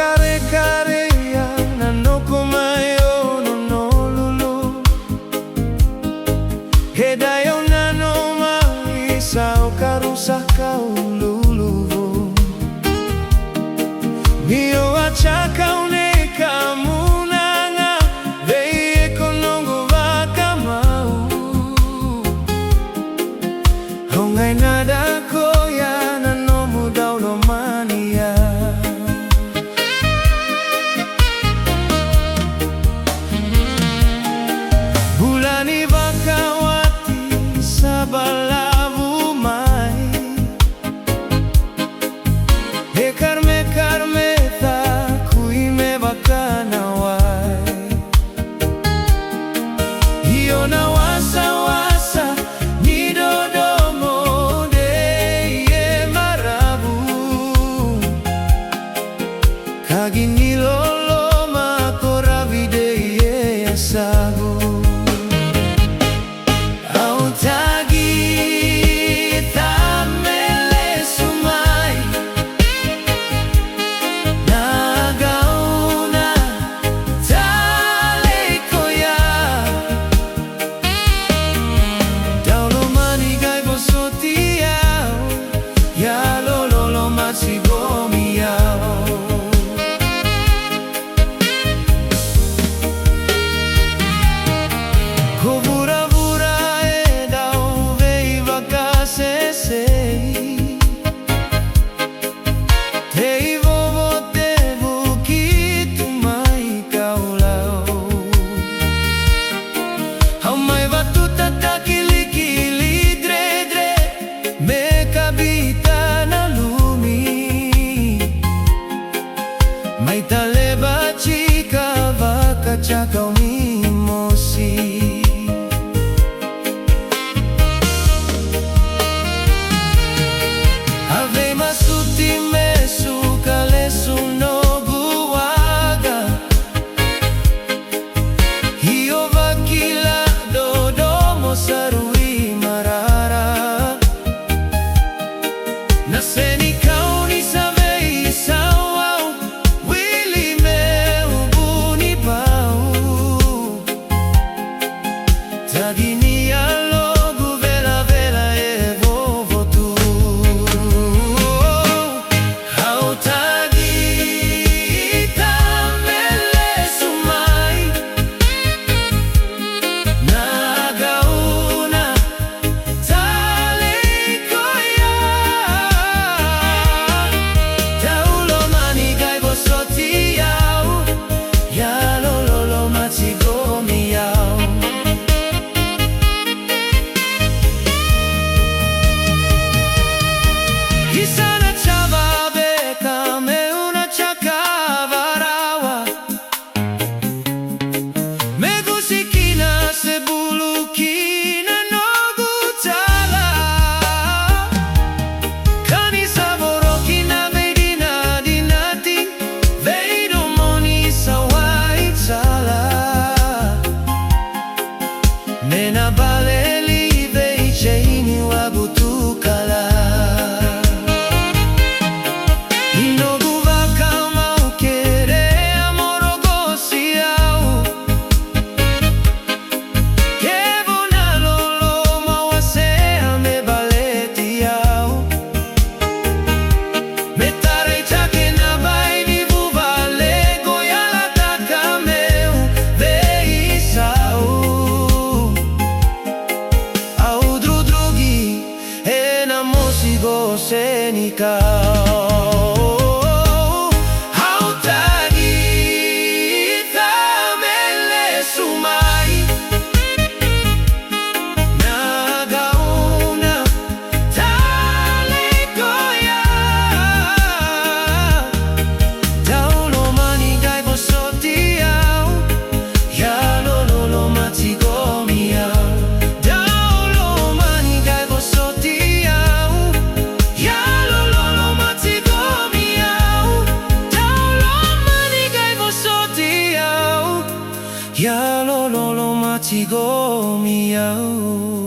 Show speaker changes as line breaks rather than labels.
Karikaria na Nuku Mai Onolulu. He dayo na no mai sao karusa kaululu. Mio achaka uneka munanga vei konongo vakamau. Hongai nada koya na no mudau lo mania. Bulani vakawati sabalavu mai. He karme karmeta kuime vakana wai. Hiyo na wasa wasa ni dodomo de ye marabu. Kagini lolo makoravide ye asabu. Mai taleba chika vaka chaka unimosi. Ave masuti mesu kalesu no guaga. Hiyo vakila dodomo sarui marara. Naseni kauni savei sawau. Tagini alogu vela vela e vovo tu. Hau tagi tamele sumai. Nagauna tale koya. Taulo mani gai bosoti yau. Ya lololo machigomi yau. Sana chava beka me una chakavarawa. Me gusikina se bulukina no gutala. Kani savorokina veidina dinati. Veido moni sawai chala. Nena baleli veicheini wabutukala. Senika hautagi tamele sumai. Nagauna tale koya. Taulo mani gai bosoti au. Ya lololo machigomi au. Taulo mani gai bosoti au. Ya lo machigomi yau.